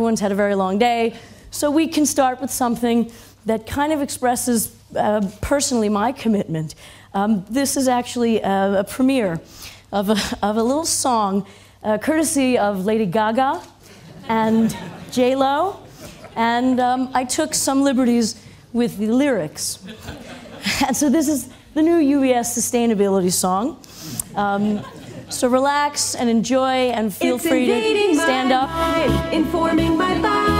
everyone's had a very long day, so we can start with something that kind of expresses personally my commitment. This is actually a premiere of a little song courtesy of Lady Gaga and J-Lo, and I took some liberties with the lyrics. And so this is the new UBS sustainability song. So relax and enjoy and feel free to stand up. Informing my thoughts.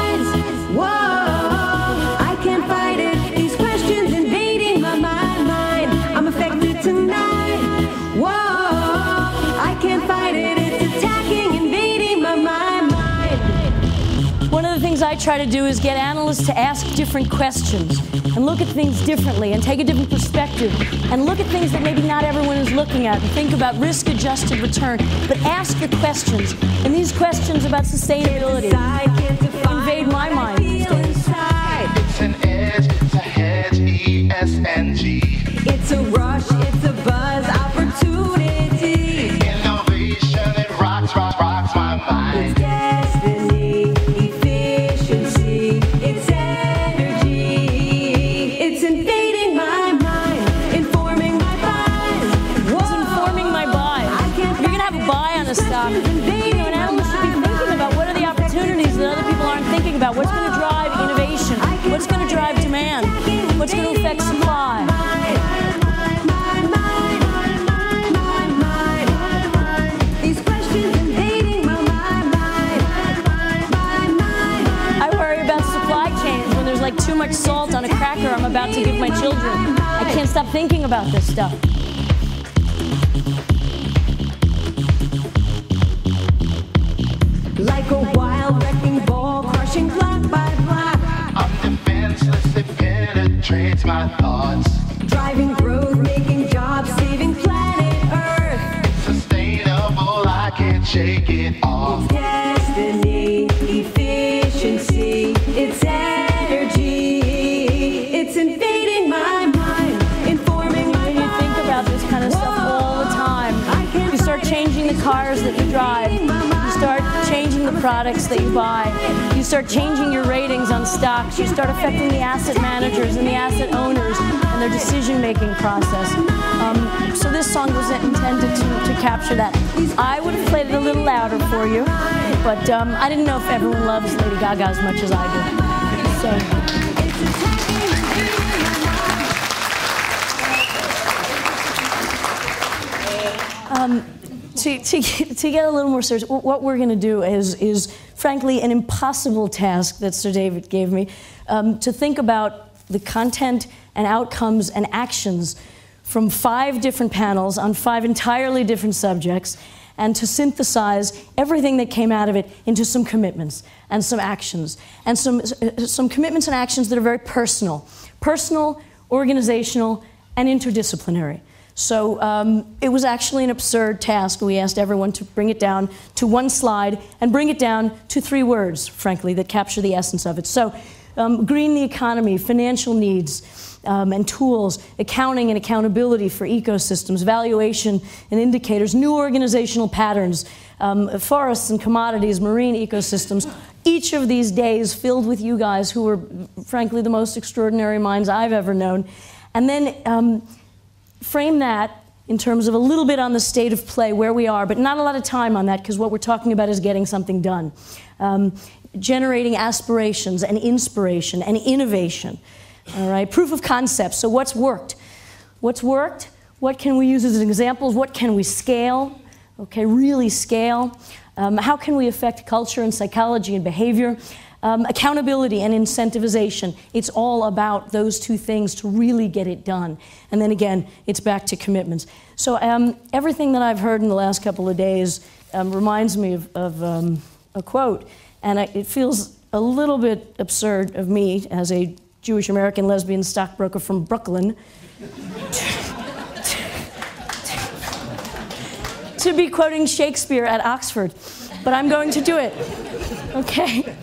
Whoa, I can't fight it. These questions invading my mind. I'm affected tonight. Whoa, I can't fight it. It's attacking, invading my mind. One of the things I try to do is get analysts to ask different questions and look at things differently and take a different perspective and look at things that maybe not everyone is looking at and think about risk-adjusted return. But ask your questions. And these questions about sustainability invade my mind. It's an edge, it's a hedge, ESNG. It's a rush, it's a buzz, opportunity. Innovation, it rocks my mind. It's destiny, efficiency, it's energy. It's invading my mind, informing my buys. It's informing my buy. You're going to have a buy on a stock. An analyst should be thinking about what are the opportunities that other people aren't thinking about. What's going to drive innovation? What's going to drive demand? What's going to affect supply? These questions invading my mind. I worry about supply chains when there's like too much salt on a cracker I'm about to give my children. I can't stop thinking about this stuff. Like a wild wrecking ball, crushing block by block. I'm defenseless, it penetrates my thoughts. Driving growth, making jobs, saving planet Earth. Sustainable, I can't shake it off. It's destiny, efficiency, it's energy. It's invading my mind, informing my When you think about this kind of stuff all the time, you start changing the cars that you drive. You start changing the products that you buy. You start changing your ratings on stocks. You start affecting the asset managers and the asset owners and their decision-making process. So this song was intended to capture that. I would have played it a little louder for you, but I didn't know if everyone loves Lady Gaga as much as I do. So. To get a little more serious, what we're going to do is frankly an impossible task that Sir David gave me, to think about the content and outcomes and actions from 5 different panels on 5 entirely different subjects, and to synthesize everything that came out of it into some commitments and some actions, and some commitments and actions that are very personal, organizational, and interdisciplinary. So it was actually an absurd task. We asked everyone to bring it down to one slide and bring it down to 3 words, frankly, that capture the essence of it. So green the economy, financial needs and tools, accounting and accountability for ecosystems, valuation and indicators, new organizational patterns, forests and commodities, marine ecosystems. Each of these days filled with you guys who were, frankly, the most extraordinary minds I've ever known. And then frame that in terms of a little bit on the state of play, where we are, but not a lot of time on that, because what we're talking about is getting something done. Generating aspirations and inspiration and innovation. All right, proof of concept. So what's worked? What's worked? What can we use as examples? What can we scale? Okay, really scale. How can we affect culture and psychology and behavior? Accountability and incentivization. It's all about those 2 things to really get it done. And then again, it's back to commitments. So everything that I've heard in the last couple of days reminds me of a quote, and it feels a little bit absurd of me as a Jewish American lesbian stockbroker from Brooklyn to be quoting Shakespeare at Oxford, but I'm going to do it. Okay.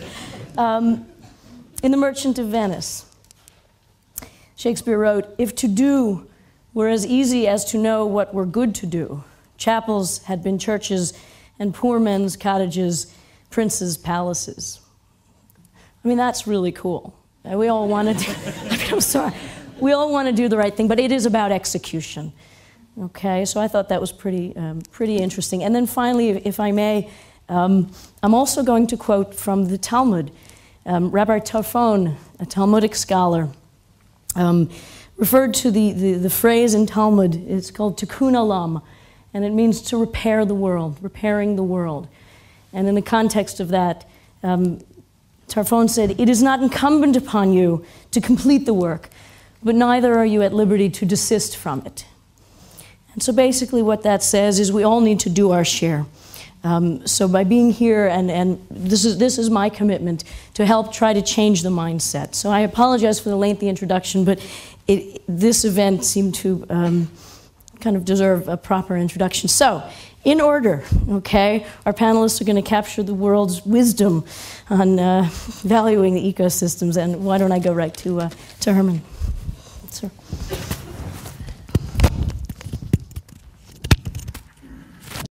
In The Merchant of Venice, Shakespeare wrote, "If to do were as easy as to know what were good to do, chapels had been churches, and poor men's cottages, princes' palaces." I mean, that's really cool. We all want to I'm sorry. We all want to do the right thing, but it is about execution. Okay, so I thought that was pretty interesting. And then finally, if I may, I'm also going to quote from the Talmud. Rabbi Tarfon, a Talmudic scholar, referred to the phrase in Talmud. It's called tikkun olam, and it means to repair the world, repairing the world. And in the context of that, Tarfon said, "It is not incumbent upon you to complete the work, but neither are you at liberty to desist from it." And so basically what that says is we all need to do our share. So by being here, and this is my commitment to help try to change the mindset. So I apologize for the lengthy introduction, but this event seemed to kind of deserve a proper introduction. So, in order, okay, our panelists are going to capture the world's wisdom on valuing the ecosystems, and why don't I go right to Herman. Sir.